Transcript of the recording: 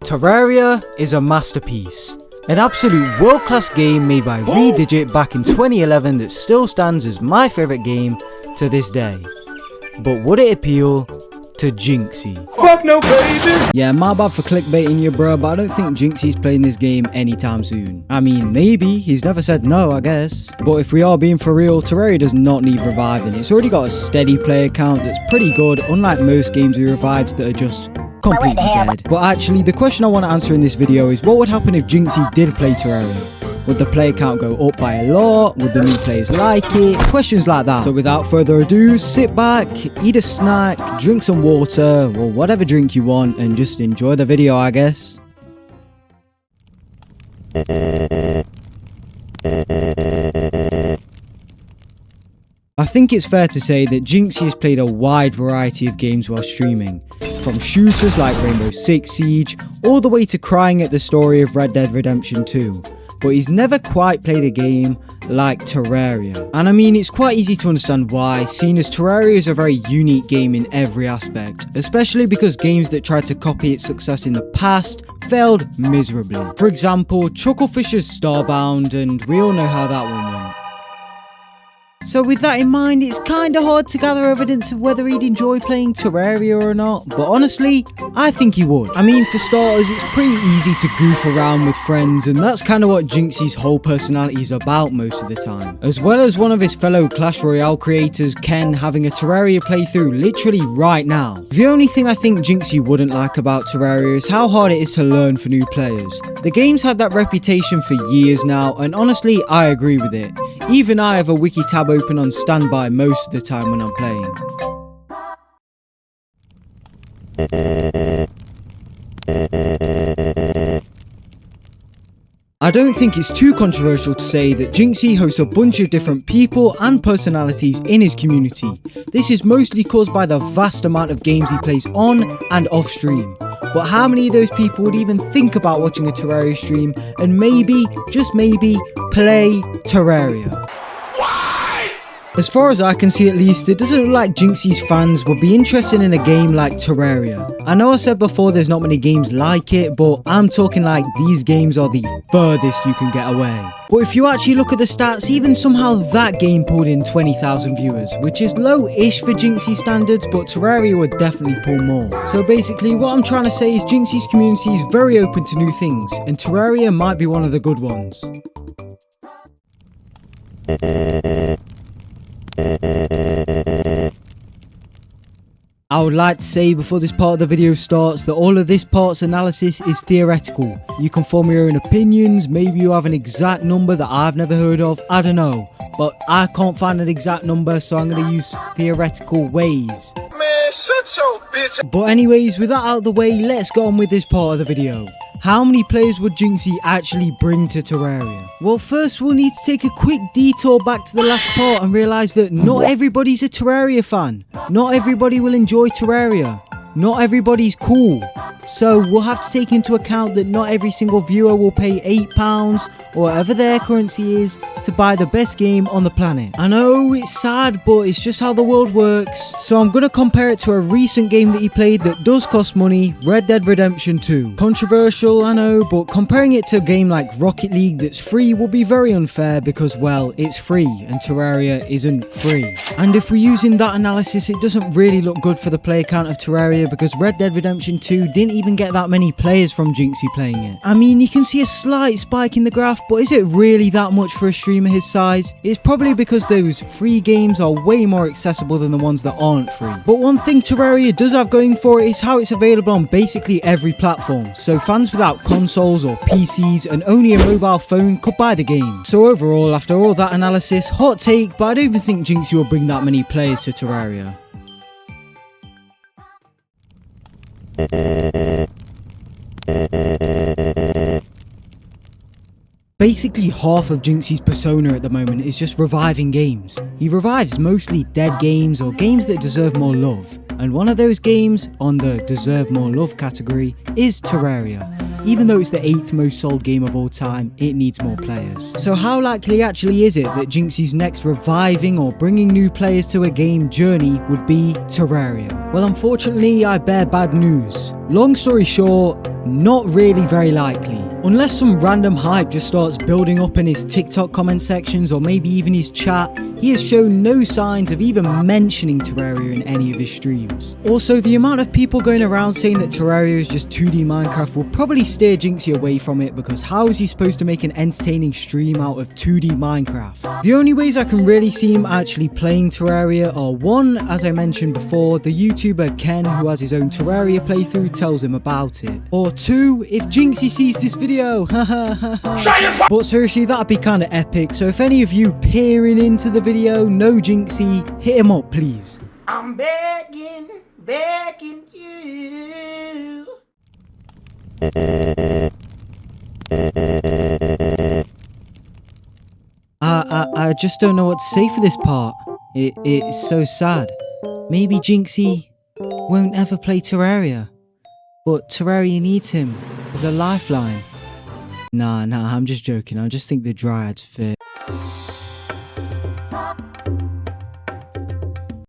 Terraria is a masterpiece. An absolute world-class game made by Redigit back in 2011 that still stands as my favourite game to this day. But would it appeal to Jynxzi? Fuck no, baby! Yeah, my bad for clickbaiting you, bro, but I don't think Jynxzi's playing this game anytime soon. I mean, maybe, he's never said no, I guess. But if we are being for real, Terraria does not need reviving. It's already got a steady player count that's pretty good, unlike most games with revives that are just completely dead. But actually, the question I want to answer in this video is what would happen if Jynxzi did play Terraria? Would the player count go up by a lot? Would the new players like it? Questions like that. So without further ado, sit back, eat a snack, drink some water, or whatever drink you want, and just enjoy the video, I guess. I think it's fair to say that Jynxzi has played a wide variety of games while streaming, from shooters like Rainbow Six Siege, all the way to crying at the story of Red Dead Redemption 2. But he's never quite played a game like Terraria. And I mean, it's quite easy to understand why, seeing as Terraria is a very unique game in every aspect, especially because games that tried to copy its success in the past failed miserably. For example, Chucklefish's Starbound, and we all know how that one went. So with that in mind, it's kinda hard to gather evidence of whether he'd enjoy playing Terraria or not, but honestly, I think he would. I mean, for starters, it's pretty easy to goof around with friends, and that's kinda what Jynxzi's whole personality is about most of the time. As well as one of his fellow Clash Royale creators, Ken, having a Terraria playthrough literally right now. The only thing I think Jynxzi wouldn't like about Terraria is how hard it is to learn for new players. The game's had that reputation for years now, and honestly, I agree with it. Even I have a wiki tab open on standby most of the time when I'm playing. I don't think it's too controversial to say that Jynxzi hosts a bunch of different people and personalities in his community. This is mostly caused by the vast amount of games he plays on and off stream. But how many of those people would even think about watching a Terraria stream and maybe, just maybe, play Terraria? As far as I can see at least, it doesn't look like Jynxzi's fans would be interested in a game like Terraria. I know I said before there's not many games like it, but I'm talking like these games are the furthest you can get away. But if you actually look at the stats, even somehow that game pulled in 20,000 viewers, which is low-ish for Jynxzi standards, but Terraria would definitely pull more. So basically what I'm trying to say is Jynxzi's community is very open to new things, and Terraria might be one of the good ones. I would like to say before this part of the video starts that all of this part's analysis is theoretical. You can form your own opinions, maybe you have an exact number that I've never heard of, I don't know. But I can't find an exact number, so I'm going to use theoretical ways. Man, shut your bitch. But anyways, with that out of the way, let's go on with this part of the video. How many players would Jynxzi actually bring to Terraria? Well, first we'll need to take a quick detour back to the last part and realise that not everybody's a Terraria fan. Not everybody will enjoy Terraria. Not everybody's cool. So we'll have to take into account that not every single viewer will pay £8 or whatever their currency is to buy the best game on the planet. I know it's sad, but it's just how the world works. So I'm going to compare it to a recent game that he played that does cost money, Red Dead Redemption 2. Controversial, I know, but comparing it to a game like Rocket League that's free will be very unfair because, well, it's free and Terraria isn't free. And if we're using that analysis, it doesn't really look good for the player count of Terraria because Red Dead Redemption 2 didn't even get that many players from Jynxzi playing it. I mean, you can see a slight spike in the graph, but is it really that much for a streamer his size? It's probably because those free games are way more accessible than the ones that aren't free. But one thing Terraria does have going for it is how it's available on basically every platform, so fans without consoles or PCs and only a mobile phone could buy the game. So overall, after all that analysis, hot take, but I don't even think Jynxzi will bring that many players to Terraria. Basically half of Jynxzi's persona at the moment is just reviving games. He revives mostly dead games or games that deserve more love. And one of those games on the deserve more love category is Terraria. Even though it's the 8th most sold game of all time, it needs more players. So how likely actually is it that Jynxzi's next reviving or bringing new players to a game journey would be Terraria? Well, unfortunately, I bear bad news. Long story short, not really very likely. Unless some random hype just starts building up in his TikTok comment sections or maybe even his chat, he has shown no signs of even mentioning Terraria in any of his streams. Also, the amount of people going around saying that Terraria is just 2D Minecraft will probably steer Jynxzi away from it, because how is he supposed to make an entertaining stream out of 2D Minecraft? The only ways I can really see him actually playing Terraria are: 1, as I mentioned before, the YouTuber Ken, who has his own Terraria playthrough, tells him about it. Or 2, if Jynxzi sees this video, But seriously, that'd be kinda epic, so if any of you peering into the video know Jynxzi, hit him up please. I'm begging you. I just don't know what to say for this part. It's so sad. Maybe Jynxzi won't ever play Terraria, but Terraria needs him as a lifeline. Nah, I'm just joking. I just think the Dryad's fit.